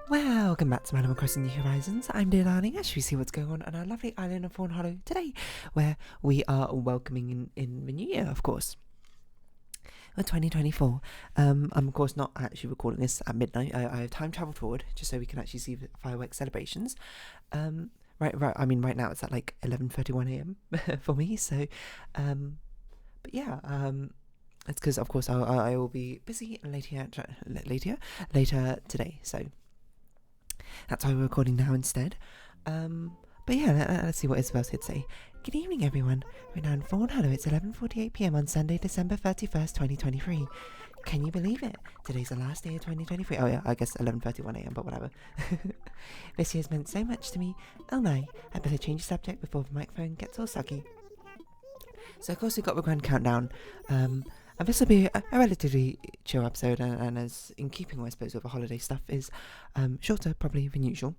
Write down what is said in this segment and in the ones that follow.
Welcome back to Animal Crossing New Horizons. I'm dear darling, as you see what's going on our lovely island of Fawnhollow today, where we are welcoming in the new year, of course. 2024. I'm of course not actually recording this at midnight. I have time traveled forward just so we can actually see the fireworks celebrations. Right. I mean, right now it's at like 11:31 a.m. for me. So, but yeah. It's because of course I will be busy later today. So that's why we're recording now instead. But yeah, let's see what Isabel's here to say. Good evening, everyone. We're now in Fawnhallow. It's 11:48 p.m. on Sunday, December 31st, 2023. Can you believe it? Today's the last day of 2023. Oh yeah, I guess 11:31 a.m. But whatever. This year's meant so much to me. Oh my! I better change the subject before the microphone gets all soggy. So of course we've got the grand countdown. And this will be a relatively chill episode, and as in keeping, I suppose, with the holiday stuff, is shorter probably than usual.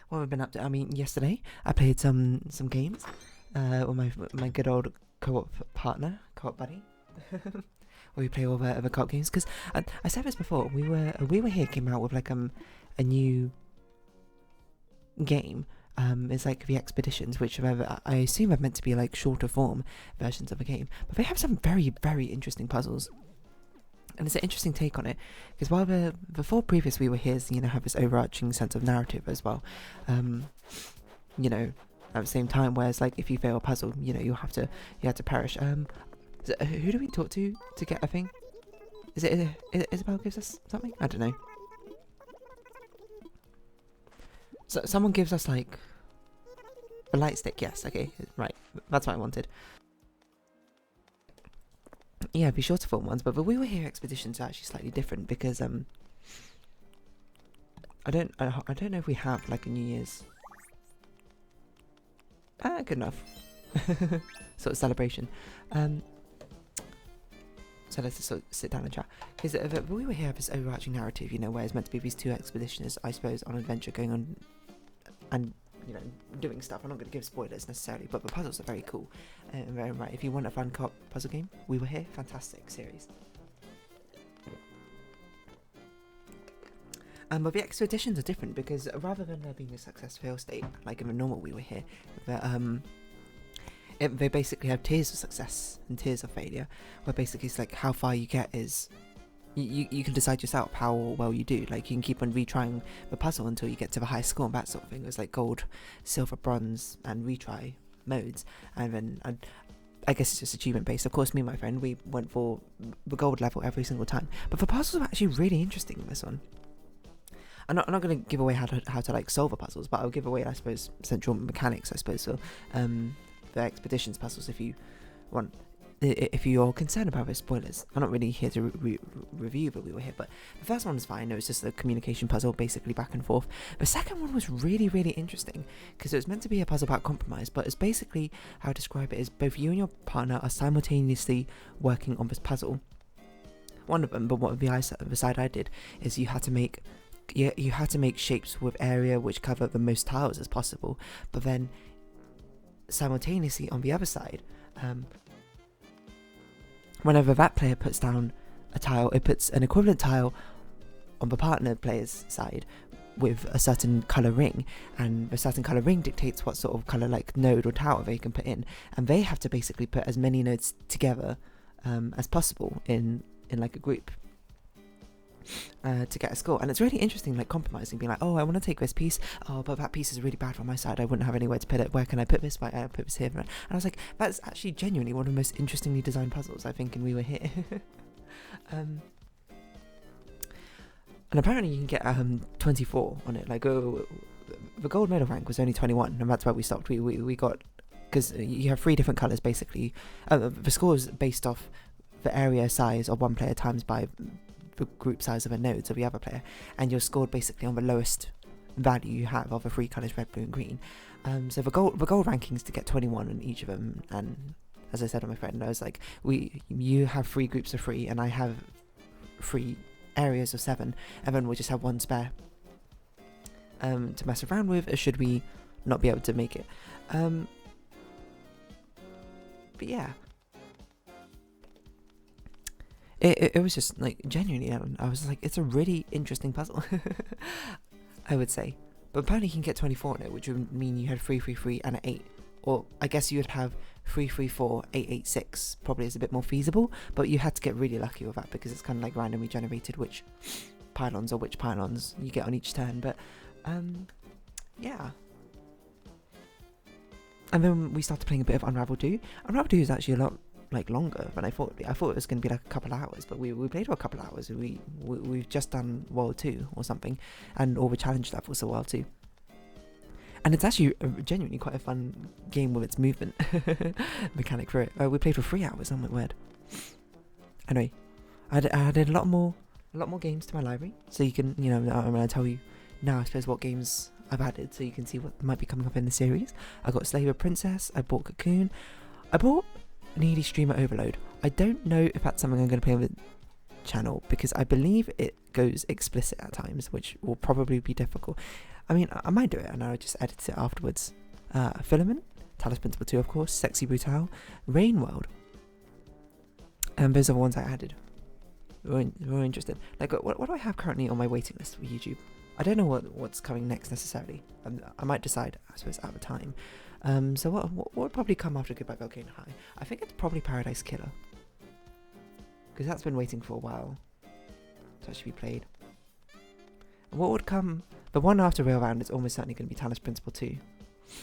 What we've been up to, I mean, yesterday I played some games with my good old co-op buddy. Where we play all the co-op games, because I said this before, we were here came out with like a new game. It's like the expeditions, which I assume are meant to be like shorter form versions of the game, but they have some very, very interesting puzzles, and it's an interesting take on it. Because while the four previous we were here, have this overarching sense of narrative as well, at the same time. Whereas like if you fail a puzzle, you have to perish. Who do we talk to get a thing? Is it Isabel gives us something? I don't know. So someone gives us like a light stick. Yes, okay, right. That's what I wanted. Yeah, be shorter form ones, but the We Were Here expeditions are actually slightly different because I don't know if we have like a New Year's good enough sort of celebration. So let's just sort of sit down and chat. Because We Were Here have this overarching narrative, where it's meant to be these two expeditioners, I suppose, on an adventure going on and doing stuff. I'm not going to give spoilers necessarily, but the puzzles are very cool. Right, if you want a fun co-op puzzle game, We Were Here, fantastic series. But the expeditions are different because rather than there being a success fail state like in the normal We Were Here, they basically have tiers of success and tiers of failure, where basically it's like how far you get is you can decide yourself how well you do. Like you can keep on retrying the puzzle until you get to the highest score and that sort of thing. It was like gold, silver, bronze and retry modes, and then I guess it's just achievement based. Of course, me and my friend, we went for the gold level every single time, but the puzzles are actually really interesting in this one. I'm not going to give away how to like solve the puzzles, but I'll give away, I suppose, central mechanics, I suppose, so the expeditions puzzles if you want. If you're concerned about those spoilers, I'm not really here to review that We Were Here, but the first one was fine. It was just a communication puzzle, basically back and forth. The second one was really, really interesting because it was meant to be a puzzle about compromise, but it's basically, how I describe it is, both you and your partner are simultaneously working on this puzzle. One of them, but what the side I did is you had to make shapes with area which cover the most tiles as possible, but then simultaneously on the other side, whenever that player puts down a tile, it puts an equivalent tile on the partner player's side with a certain colour ring, and the certain colour ring dictates what sort of colour like node or tower they can put in, and they have to basically put as many nodes together as possible in like a group to get a score. And it's really interesting, like compromising, being like, oh, I want to take this piece, oh, but that piece is really bad from my side, I wouldn't have anywhere to put it, where can I put this? I put this here. And I was like, that's actually genuinely one of the most interestingly designed puzzles I think in We Were Here. And apparently you can get 24 on it. Like the gold medal rank was only 21, and that's where we stopped. We got, because you have 3 different colours basically. The score is based off the area size of one player times by the group size of a node of the other player, and you're scored basically on the lowest value you have of the 3 colours, red, blue and green. So the gold rankings to get 21 in each of them, and as I said to my friend, I was like, you have 3 groups of 3 and I have 3 areas of 7, and then we'll just have 1 spare to mess around with should we not be able to make it. But yeah, It was just like genuinely, I was like, it's a really interesting puzzle. I would say, but apparently you can get 24 in it, which would mean you had 333 and an 8, or I guess you would have 334 886. Probably is a bit more feasible, but you had to get really lucky with that because it's kind of like randomly generated which pylons you get on each turn. But yeah. And then we started playing a bit of Unravel 2. Unravel 2 is actually a lot like longer than I thought it'd be. I thought it was going to be like a couple of hours, but we played for a couple of hours. We've just done World 2 or something, and all the challenge levels of World 2. And it's actually genuinely quite a fun game with its movement mechanic for it. We played for 3 hours, oh my word. Anyway, I added a lot more games to my library, so you can, I'm going to tell you now, I suppose, what games I've added, so you can see what might be coming up in the series. I got Slave of Princess, I bought Cocoon, I bought Needy Streamer Overload. I don't know if that's something I'm going to play on the channel, because I believe it goes explicit at times, which will probably be difficult. I mean, I might do it and I'll just edit it afterwards. Filament, Talos Principle 2 of course, Sexy Brutale, Rain World. And those are the ones I added. We're interested. Like, what do I have currently on my waiting list for YouTube? I don't know what's coming next necessarily. I might decide, I suppose, at the time. So what would probably come after Goodbye Volcano High? I think it's probably Paradise Killer, because that's been waiting for a while to actually be played. And what would come? The one after Railround is almost certainly going to be Talos Principle 2,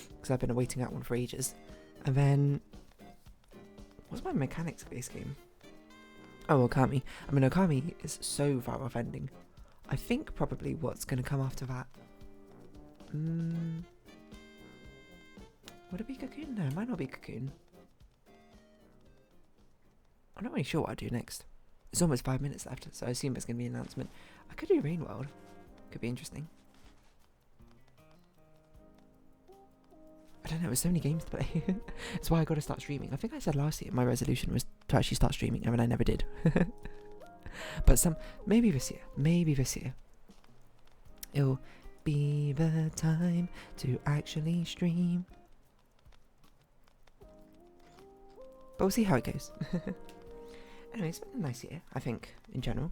because I've been awaiting that one for ages. And then, what's my mechanics-based game? Oh, Okami. I mean, Okami is so far off ending. I think probably what's going to come after that. Would it be Cocoon? No, it might not be Cocoon. I'm not really sure what I'll do next. There's almost 5 minutes left, so I assume it's going to be an announcement. I could do Rain World. Could be interesting. I don't know, there's so many games to play. That's why I got to start streaming. I think I said last year my resolution was to actually start streaming, and I never did. But maybe this year. It'll be the time to actually stream. But we'll see how it goes. Anyway, it's been a nice year, I think, in general.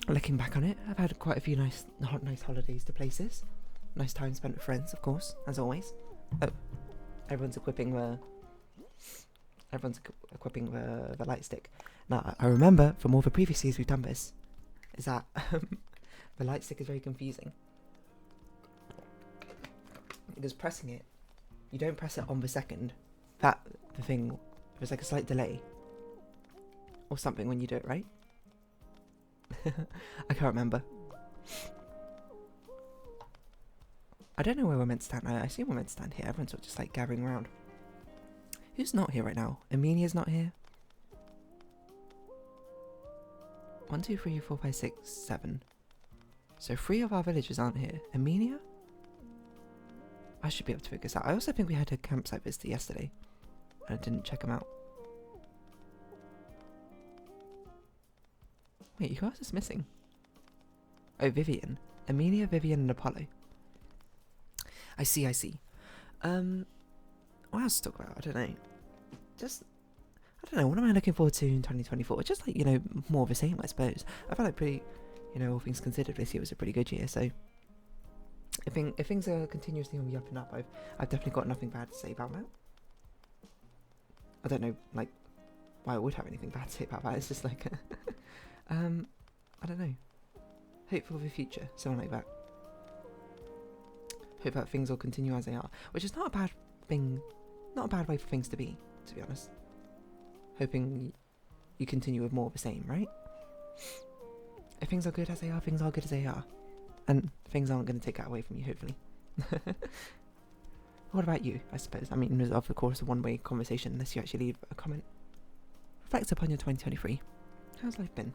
Looking back on it, I've had quite a few nice holidays to places. Nice time spent with friends, of course, as always. Oh, everyone's equipping the light stick. Now, I remember from all the previous years we've done this, is that the light stick is very confusing. Because pressing it, you don't press it on the second. There's like a slight delay. Or something when you do it, right? I can't remember. I don't know where we're meant to stand. I assume we're meant to stand here. Everyone's just like gathering around. Who's not here right now? Amelia's not here. 1, 2, 3, 4, 5, 6, 7. So 3 of our villagers aren't here. Amelia? I should be able to figure this out. I also think we had a campsite visitor yesterday, and I didn't check them out. Wait, who else is missing? Oh, Vivian. Amelia, Vivian, and Apollo. I see. What else to talk about? I don't know. What am I looking forward to in 2024? Just like, more of the same, I suppose. I felt like pretty, all things considered, this year was a pretty good year. So if things are continuously on the up and up, I've definitely got nothing bad to say about that. I don't know, like, why I would have anything bad to say about that. It's just like, I don't know. Hope for the future, something like that. Hope that things will continue as they are, which is not a bad thing, not a bad way for things to be honest. Hoping you continue with more of the same, right? If things are good as they are, things are good as they are. And things aren't going to take that away from you, hopefully. What about you, I suppose? I mean, of course, a one-way conversation unless you actually leave a comment. Reflect upon your 2023. How's life been?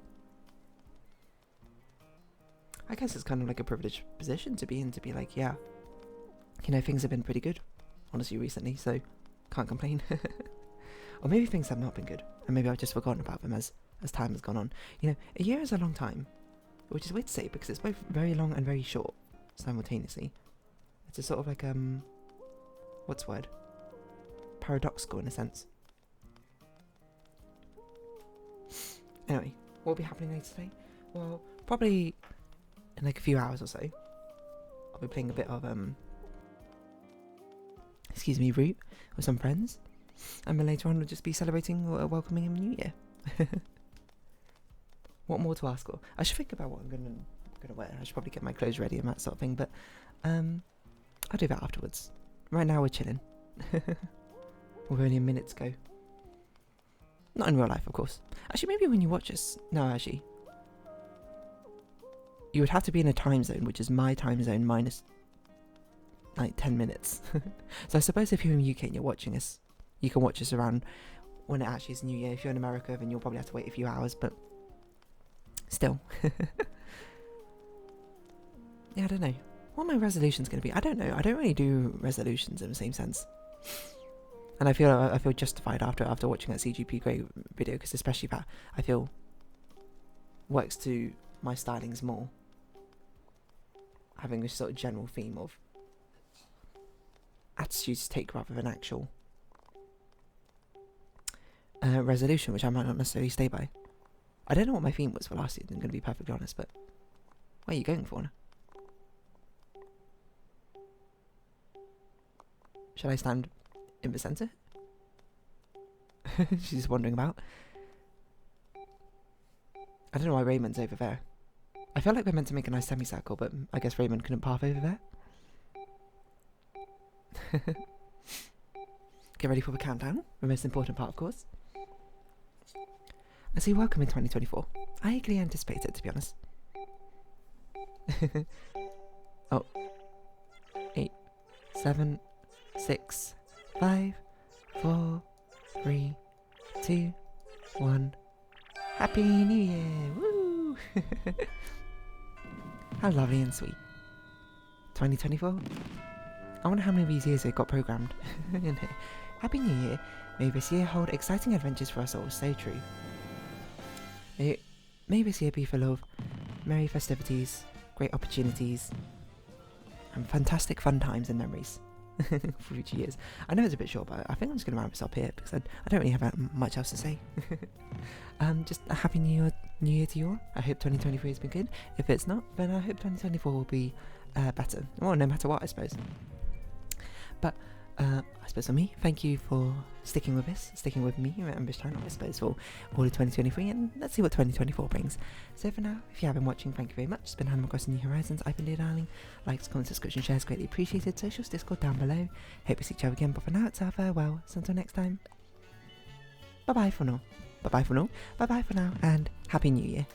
I guess it's kind of like a privileged position to be in, to be like, yeah, things have been pretty good, honestly, recently, so can't complain. Or maybe things have not been good, and maybe I've just forgotten about them as time has gone on. A year is a long time, which is weird to say because it's both very long and very short simultaneously. It's a sort of like, what's the word? Paradoxical in a sense. Anyway, what will be happening later today? Well, probably in like a few hours or so, I'll be playing a bit of Root with some friends, and then later on we'll just be celebrating or welcoming a new year. What more to ask for? I should think about what I'm gonna wear. I should probably get my clothes ready and that sort of thing, but I'll do that afterwards. Right now we're chilling. We're only a minute to go. Not in real life, of course. Actually, maybe when you watch us. No, actually. You would have to be in a time zone, which is my time zone minus like 10 minutes. So I suppose if you're in the UK and you're watching us, you can watch us around when it actually is New Year. If you're in America, then you'll probably have to wait a few hours, but still. Yeah, I don't know. What are my resolutions going to be? I don't know. I don't really do resolutions in the same sense. And I feel justified after watching that CGP Grey video, because especially that I feel works to my stylings more. Having this sort of general theme of attitudes to take rather than actual resolution, which I might not necessarily stay by. I don't know what my theme was for last year, I'm going to be perfectly honest, but where are you going for now? Should I stand in the centre? She's wondering about. I don't know why Raymond's over there. I feel like we're meant to make a nice semicircle, but I guess Raymond couldn't path over there. Get ready for the countdown, the most important part, of course. I say welcome in 2024. I eagerly anticipate it, to be honest. Oh. 8, 7, 6, 5, 4, 3, 2, 1. Happy New Year! Woo! How lovely and sweet. 2024? I wonder how many of these years it got programmed. Happy New Year. May this year hold exciting adventures for us all. So true. May this year be full of merry festivities, great opportunities, and fantastic fun times and memories for future years. I know it's a bit short, but I think I'm just going to wrap this up here because I don't really have much else to say. Just a happy New Year to you all. I hope 2023 has been good. If it's not, then I hope 2024 will be better. Well, no matter what, I suppose. But I suppose for me, thank you for sticking with us, sticking with me and this channel, I suppose, for all of 2023, and let's see what 2024 brings. So for now, if you have been watching, thank you very much. It's been Animal Crossing New Horizons. I've been dear darling. Likes, comments, subscription, shares, greatly appreciated. Socials, Discord down below. Hope we see each other again, but for now, it's our farewell. So until next time, bye bye for now. Bye bye for now. Bye bye for now, and Happy New Year.